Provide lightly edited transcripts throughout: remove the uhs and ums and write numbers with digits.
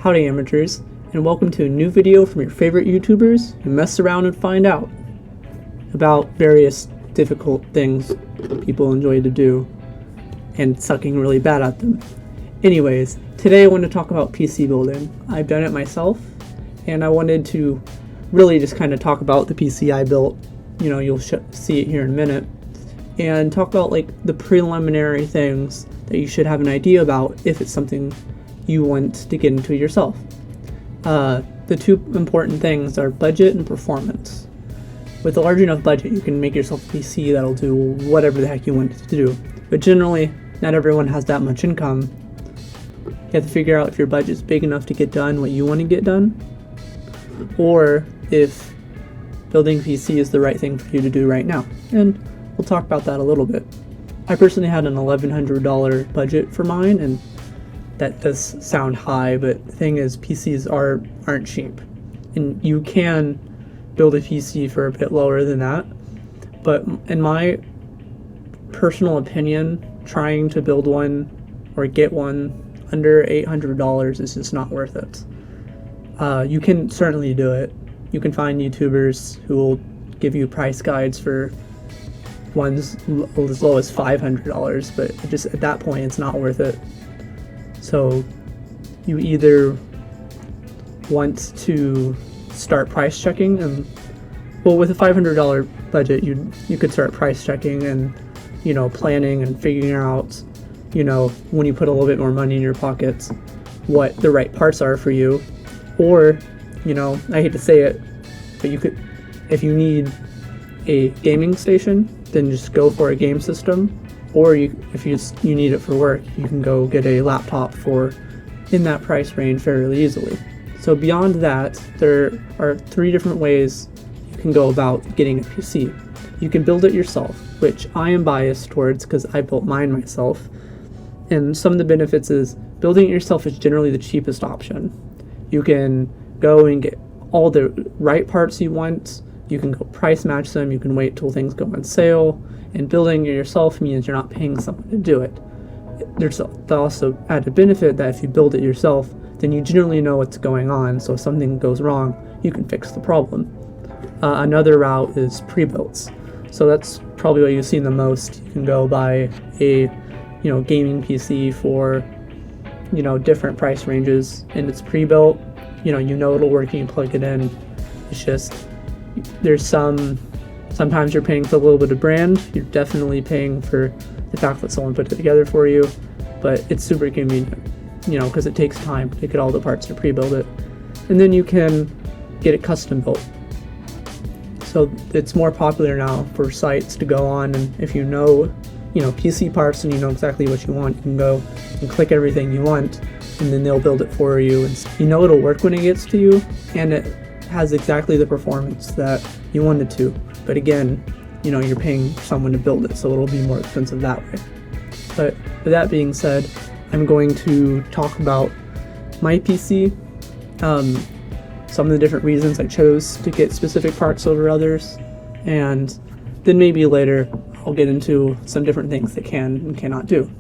Howdy amateurs, and welcome to a new video from your favorite YouTubers who mess around and find out about various difficult things people enjoy to do and sucking really bad at them. Anyways, today I want to talk about PC building. I've done it myself, and I wanted to really just kind of talk about the PC I built. You know, you'll see it here in a minute, and talk about like the preliminary things that you should have an idea about if it's something you want to get into yourself. The two important things are budget and performance. With a large enough budget, you can make yourself a PC that'll do whatever the heck you want it to do. But generally, not everyone has that much income. You have to figure out if your budget's big enough to get done what you want to get done, or if building a PC is the right thing for you to do right now. And we'll talk about that a little bit. I personally had an $1,100 budget for mine, and that does sound high, but the thing is, PCs aren't cheap, and you can build a PC for a bit lower than that. But in my personal opinion, trying to build one or get one under $800 is just not worth it. You can certainly do it. You can find YouTubers who will give you price guides for ones as low as $500, but just at that point, it's not worth it. So you either want to start price checking, and well, with a $500 budget, you could start price checking and, you know, planning and figuring out, you know, when you put a little bit more money in your pockets, what the right parts are for you. Or, you know, I hate to say it, but you could, if you need a gaming station, then just go for a game system. Or if you need it for work, you can go get a laptop for in that price range fairly easily. So beyond that, there are 3 different ways you can go about getting a PC. You can build it yourself, which I am biased towards because I built mine myself. And some of the benefits is building it yourself is generally the cheapest option. You can go and get all the right parts you want. You can go price match them. You can wait till things go on sale. And building it yourself means you're not paying someone to do it. There's also added benefit that if you build it yourself, then you generally know what's going on. So if something goes wrong, you can fix the problem. Another route is pre-builts. So that's probably what you've seen the most. You can go buy a, you know, gaming PC for, you know, different price ranges, and it's pre-built. You know it'll work. You can plug it in. It's just there's sometimes you're paying for a little bit of brand. You're definitely paying for the fact that someone put it together for you, but it's super convenient, you know, because it takes time to get all the parts to pre-build it, and then you can get it custom built. So it's more popular now for sites to go on, and if you know PC parts and you know exactly what you want, you can go and click everything you want, and then they'll build it for you, and you know it'll work when it gets to you, and it has exactly the performance that you want it to. But again, you know, you're paying someone to build it, so it'll be more expensive that way. But with that being said, I'm going to talk about my PC, some of the different reasons I chose to get specific parts over others, and then maybe later I'll get into some different things that can and cannot do.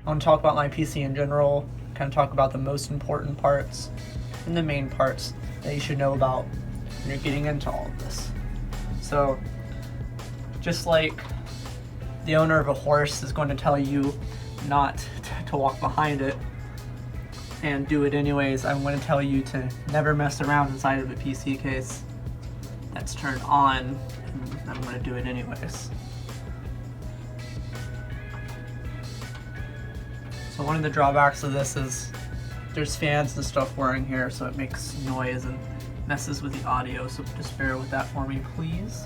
I want to talk about my PC in general, kind of talk about the most important parts and the main parts that you should know about when you're getting into all of this. So, just like the owner of a horse is going to tell you not to walk behind it and do it anyways, I'm going to tell you to never mess around inside of a PC case that's turned on, and I'm going to do it anyways. So one of the drawbacks of this is there's fans and stuff whirring here, so it makes noise and messes with the audio, so just bear with that for me, please.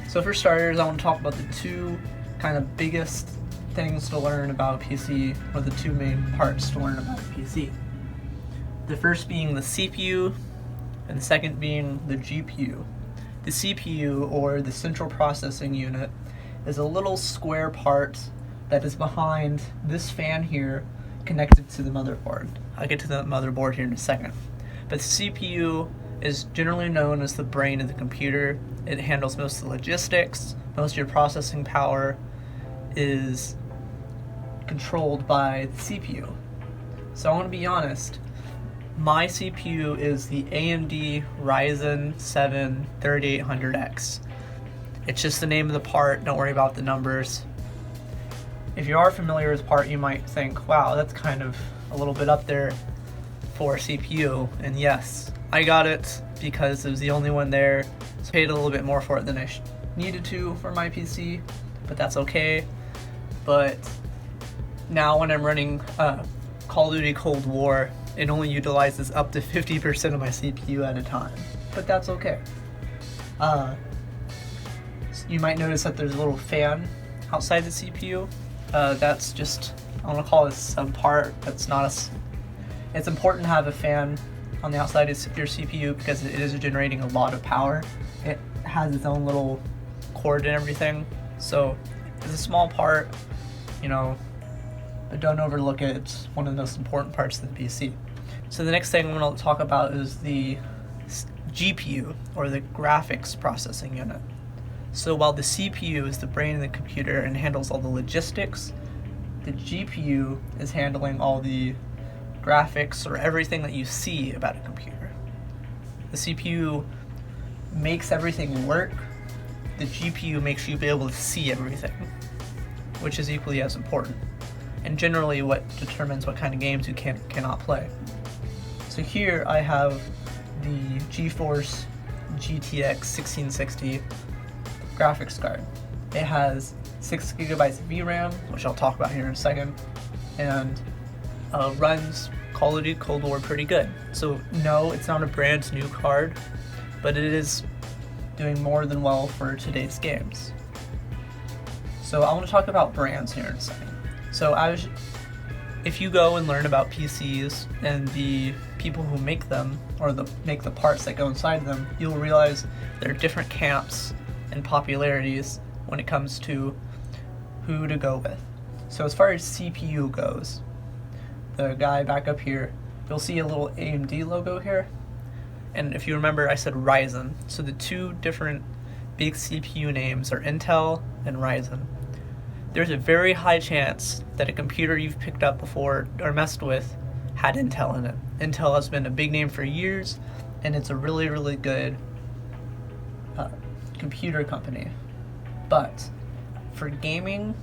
So for starters, I want to talk about the 2 kind of biggest things to learn about a PC, or the 2 main parts to learn about a PC. The first being the CPU, and the second being the GPU. The CPU, or the Central Processing Unit, is a little square part that is behind this fan here connected to the motherboard. I'll get to the motherboard here in a second. But the CPU is generally known as the brain of the computer. It handles most of the logistics. Most of your processing power is controlled by the CPU. So I want to be honest, my CPU is the AMD Ryzen 7 3800X. It's just the name of the part, don't worry about the numbers. If you are familiar with the part, you might think, wow, that's kind of a little bit up there for a CPU. And yes, I got it because it was the only one there. So I paid a little bit more for it than I needed to for my PC, but that's okay. But now when I'm running Call of Duty Cold War, it only utilizes up to 50% of my CPU at a time, but that's okay. You might notice that there's a little fan outside the CPU. That's just, I want to call it a sub part. That's not it's important to have a fan on the outside of your CPU because it is generating a lot of power. It has its own little cord and everything, so it's a small part, you know, but don't overlook it. It's one of the most important parts of the PC. So the next thing I'm going to talk about is the GPU, or the graphics processing unit. So while the CPU is the brain of the computer and handles all the logistics, the GPU is handling all the graphics, or everything that you see about a computer. The CPU makes everything work. The GPU makes you be able to see everything, which is equally as important, and generally what determines what kind of games you cannot play. So here I have the GeForce GTX 1660 graphics card. It has 6 gigabytes of VRAM, which I'll talk about here in a second, and runs Call of Duty Cold War pretty good. So no, it's not a brand new card, but it is doing more than well for today's games. So I want to talk about brands here in a second. So if you go and learn about PCs and the people who make them, or make the parts that go inside them, you'll realize there are different camps and popularities when it comes to who to go with. So as far as CPU goes, the guy back up here, you'll see a little AMD logo here. And if you remember, I said Ryzen. So the two different big CPU names are Intel and Ryzen. There's a very high chance that a computer you've picked up before or messed with had Intel in it. Intel has been a big name for years, and it's a really, really good computer company. But for gaming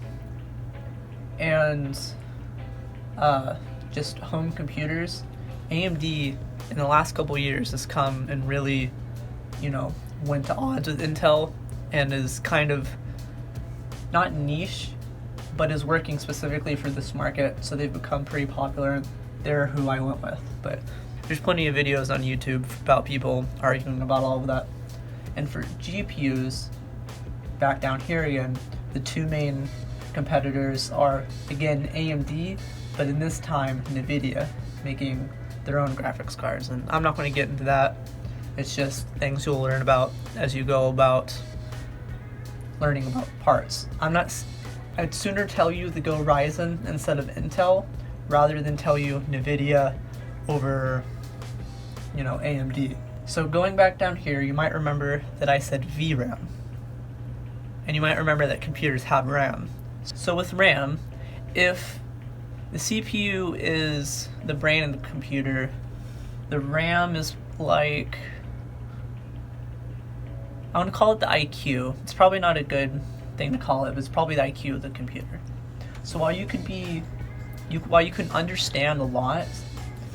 and just home computers, AMD in the last couple years has come and really, went to odds with Intel, and is kind of not niche, but is working specifically for this market, so they've become pretty popular. They're who I went with, but there's plenty of videos on YouTube about people arguing about all of that. And for GPUs, back down here again, the two main competitors are, again, AMD, but in this time, Nividia, making their own graphics cards. And I'm not going to get into that. It's just things you'll learn about as you go about learning about parts. I'd sooner tell you to go Ryzen instead of Intel, rather than tell you Nividia over, AMD. So going back down here, you might remember that I said VRAM. And you might remember that computers have RAM. So with RAM, if the CPU is the brain of the computer, the RAM is like, I want to call it the IQ. It's probably not a good thing to call it, but it's probably the IQ of the computer. So while you can understand a lot,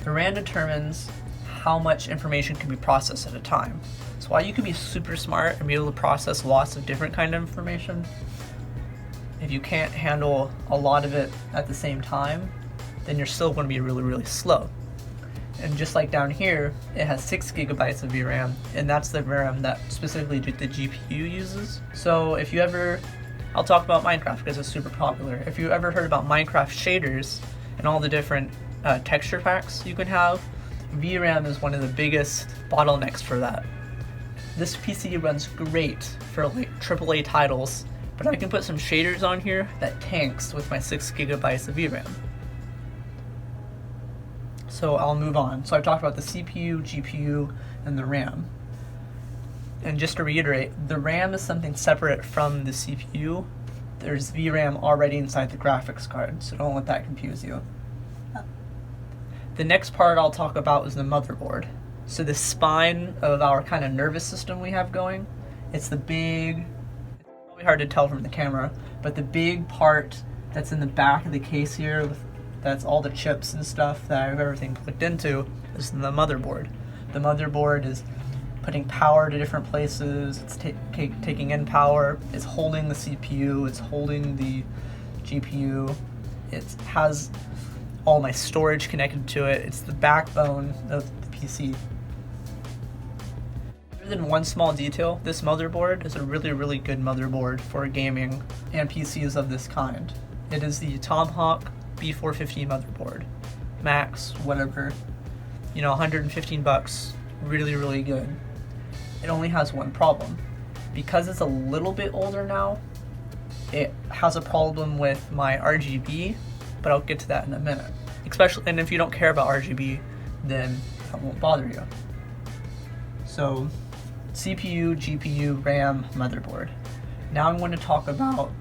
the RAM determines how much information can be processed at a time. So while you can be super smart and be able to process lots of different kind of information, if you can't handle a lot of it at the same time, then you're still going to be really, really slow. And just like down here, it has 6 gigabytes of VRAM, and that's the VRAM that specifically the GPU uses. So if you ever, I'll talk about Minecraft because it's super popular. If you ever heard about Minecraft shaders and all the different texture packs you can have, VRAM is one of the biggest bottlenecks for that. This PC runs great for like AAA titles, but I can put some shaders on here that tanks with my 6 gigabytes of VRAM. So I'll move on. So I've talked about the CPU, GPU, and the RAM. And just to reiterate, the RAM is something separate from the CPU. There's VRAM already inside the graphics card, so don't let that confuse you. The next part I'll talk about is the motherboard. So the spine of our kind of nervous system we have going, it's probably hard to tell from the camera, but the big part that's in the back of the case here, that's all the chips and stuff that I have everything plugged into, is the motherboard. The motherboard is putting power to different places, it's taking in power, it's holding the CPU, it's holding the GPU, it has all my storage connected to it, it's the backbone of the PC. Other than one small detail, this motherboard is a really, really good motherboard for gaming and PCs of this kind. It is the Tamahawk B450 motherboard. Max, whatever, 115 bucks, really, really good. It only has one problem. Because it's a little bit older now, it has a problem with my RGB, but I'll get to that in a minute. And if you don't care about RGB, then that won't bother you. So, CPU, GPU, RAM, motherboard. Now I'm going to talk about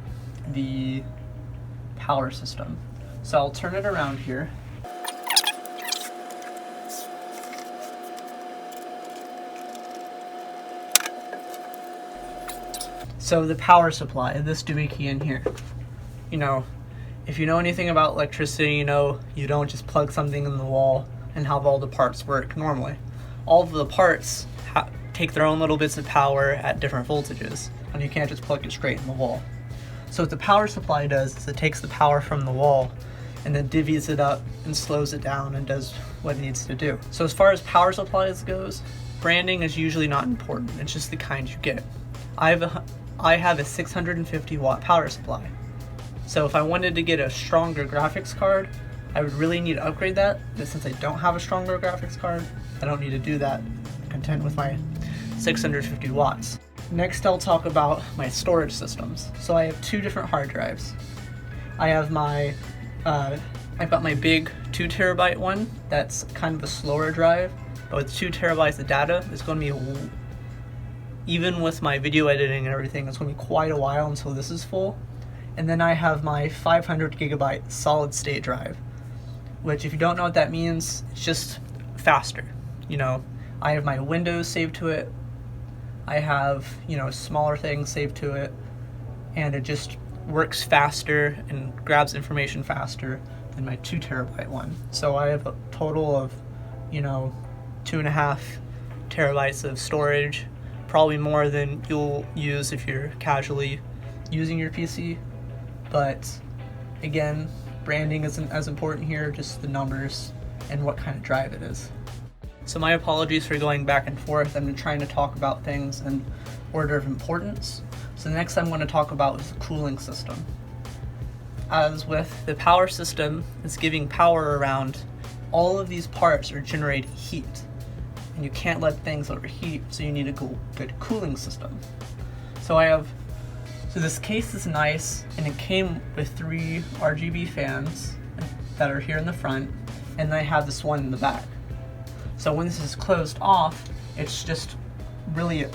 the power system. So I'll turn it around here. So the power supply, this doohickey in here. If you know anything about electricity, you don't just plug something in the wall and have all the parts work normally. All of the parts take their own little bits of power at different voltages, and you can't just plug it straight in the wall. So what the power supply does is it takes the power from the wall and then divvies it up and slows it down and does what it needs to do. So as far as power supplies goes, branding is usually not important, it's just the kind you get. I have a 650 watt power supply. So if I wanted to get a stronger graphics card, I would really need to upgrade that, but since I don't have a stronger graphics card, I don't need to do that. I'm content with my 650 watts. Next I'll talk about my storage systems. So I have two different hard drives. I have I've got my big 2 terabyte one, that's kind of a slower drive, but with 2 terabytes of data, it's going to be, even with my video editing and everything, it's going to be quite a while until this is full. And then I have my 500 gigabyte solid state drive, which if you don't know what that means, it's just faster. I have my Windows saved to it, I have, smaller things saved to it, and it just works faster and grabs information faster than my 2 terabyte one. So I have a total of, 2.5 terabytes of storage, probably more than you'll use if you're casually using your PC. But again, branding isn't as important here, just the numbers and what kind of drive it is. So my apologies for going back and forth. I'm trying to talk about things in order of importance. So the next I'm going to talk about is the cooling system. As with the power system, it's giving power around, all of these parts are generating heat. And you can't let things overheat, so you need a good cooling system. So this case is nice, and it came with 3 RGB fans that are here in the front, and I have this one in the back. So when this is closed off, it's just really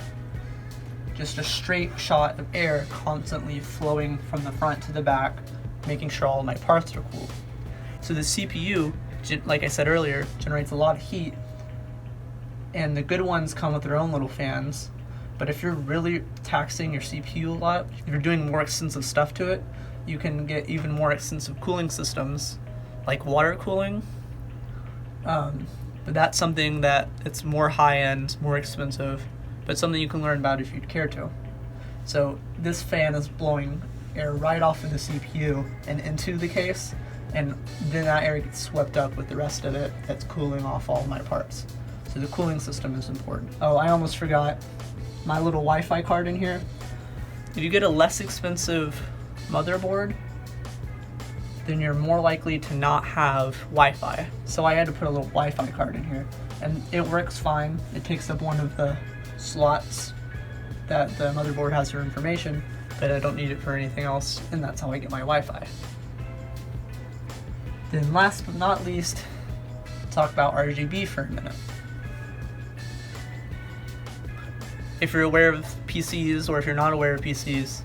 just a straight shot of air constantly flowing from the front to the back, making sure all my parts are cool. So the CPU, like I said earlier, generates a lot of heat, and the good ones come with their own little fans. But if you're really taxing your CPU a lot, if you're doing more extensive stuff to it, you can get even more extensive cooling systems, like water cooling. But that's something that it's more high-end, more expensive, but something you can learn about if you'd care to. So this fan is blowing air right off of the CPU and into the case, and then that air gets swept up with the rest of it that's cooling off all of my parts. So the cooling system is important. Oh, I almost forgot my little Wi-Fi card in here. If you get a less expensive motherboard, then you're more likely to not have Wi-Fi. So I had to put a little Wi-Fi card in here, and it works fine. It takes up one of the slots that the motherboard has for information, but I don't need it for anything else, and that's how I get my Wi-Fi. Then last but not least, talk about RGB for a minute. If you're aware of PCs, or if you're not aware of PCs,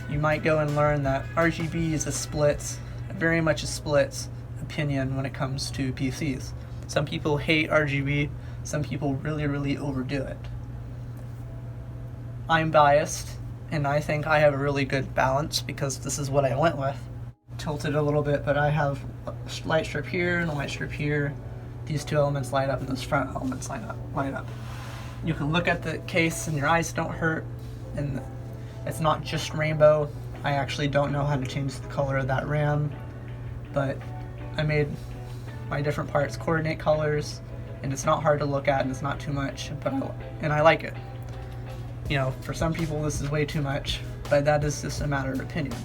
you might go and learn that RGB is very much a split opinion when it comes to PCs. Some people hate RGB, some people really, really overdo it. I'm biased, and I think I have a really good balance because this is what I went with. Tilted a little bit, but I have a light strip here and a light strip here. These two elements light up and those front elements light up. You can look at the case and your eyes don't hurt, and it's not just rainbow. I actually don't know how to change the color of that RAM, but I made my different parts coordinate colors, and it's not hard to look at and it's not too much, and I like it. You know, for some people this is way too much, but that is just a matter of opinion.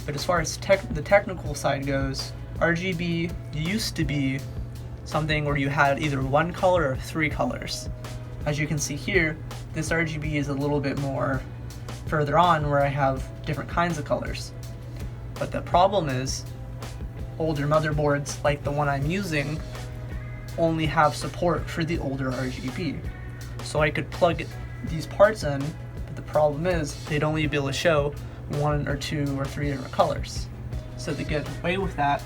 But as far as the technical side goes, RGB used to be something where you had either one color or three colors. As you can see here, this RGB is a little bit more further on where I have different kinds of colors. But the problem is, older motherboards like the one I'm using only have support for the older RGB. So I could plug these parts in, but the problem is they'd only be able to show one or two or three different colors. So to get away with that,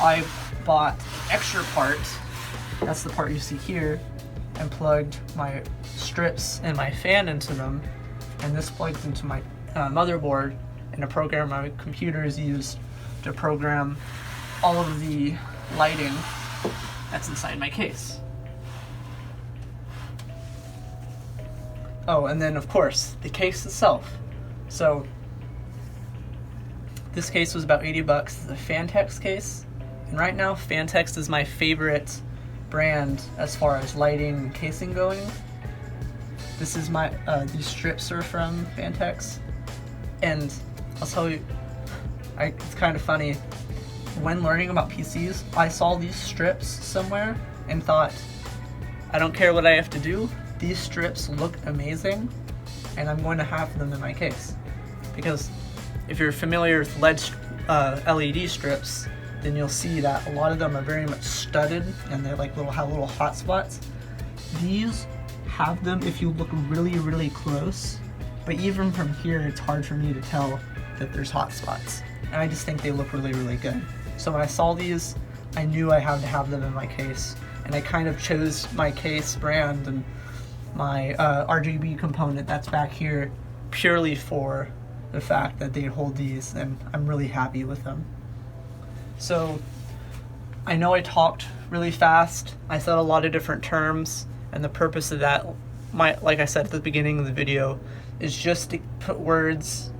I bought an extra part, that's the part you see here, and plugged my strips and my fan into them, and this plugs into my motherboard and a program my computer is used to program all of the lighting that's inside my case. Oh, and then of course, the case itself. So, this case was about 80 bucks. It's a Fantex case, and right now Fantex is my favorite brand as far as lighting and casing going. This is my, these strips are from Fantex, and I'll tell you, it's kind of funny, when learning about PCs, I saw these strips somewhere and thought, I don't care what I have to do, these strips look amazing, and I'm going to have them in my case. Because if you're familiar with LED strips, then you'll see that a lot of them are very much studded, and they're like have little hot spots. These have them if you look really, really close, but even from here, it's hard for me to tell that there's hot spots. And I just think they look really, really good. So when I saw these, I knew I had to have them in my case, and I kind of chose my case brand and my RGB component that's back here purely for the fact that they hold these, and I'm really happy with them. So I know I talked really fast, I said a lot of different terms, and the purpose of that, like I said at the beginning of the video, is just to put words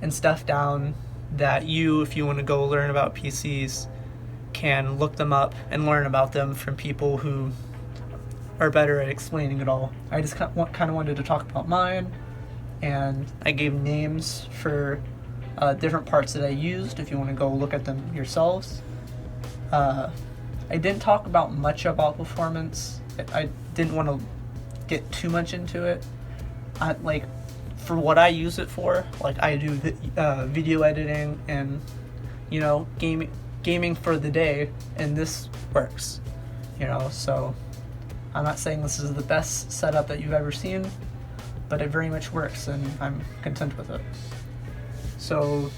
and stuff down that if you want to go learn about PCs, can look them up and learn about them from people who are better at explaining it all. I just kind of wanted to talk about mine, and I gave names for different parts that I used if you want to go look at them yourselves. I didn't talk about much about performance. I didn't want to get too much into it. For what I use it for, like I do video editing and, you know, gaming for the day, and this works, you know. So I'm not saying this is the best setup that you've ever seen, but it very much works, and I'm content with it. So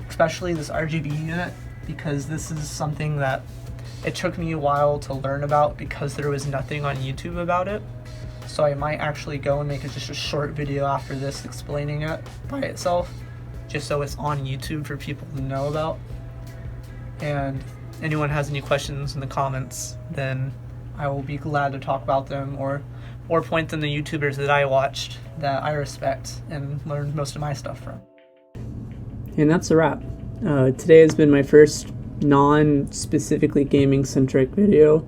especially this RGB unit, because this is something that it took me a while to learn about because there was nothing on YouTube about it. So I might actually go and make just a short video after this explaining it by itself, just so it's on YouTube for people to know about. And if anyone has any questions in the comments, then I will be glad to talk about them, or point them to YouTubers that I watched that I respect and learned most of my stuff from. And that's a wrap. Today has been my first non-specifically gaming-centric video.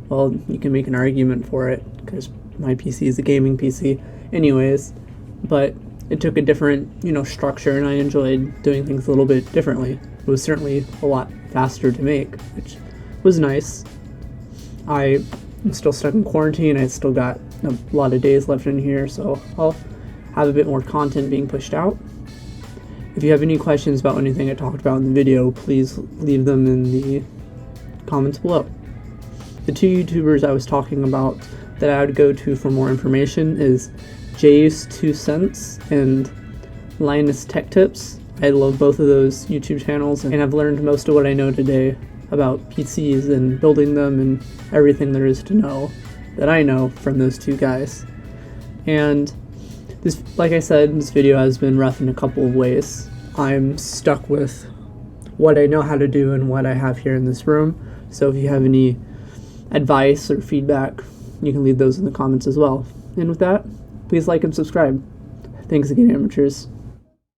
Well, you can make an argument for it, because my PC is a gaming PC anyways, but it took a different, structure, and I enjoyed doing things a little bit differently. It was certainly a lot faster to make, which was nice. I'm still stuck in quarantine. I still got a lot of days left in here, so I'll have a bit more content being pushed out. If you have any questions about anything I talked about in the video, please leave them in the comments below. The two YouTubers I was talking about that I would go to for more information is Jay's 2 Cents and Linus Tech Tips. I love both of those YouTube channels, and I've learned most of what I know today about PCs and building them and everything there is to know that I know from those two guys. And this, like I said, this video has been rough in a couple of ways. I'm stuck with what I know how to do and what I have here in this room. So if you have any advice or feedback, you can leave those in the comments as well. And with that, please like and subscribe. Thanks again, amateurs.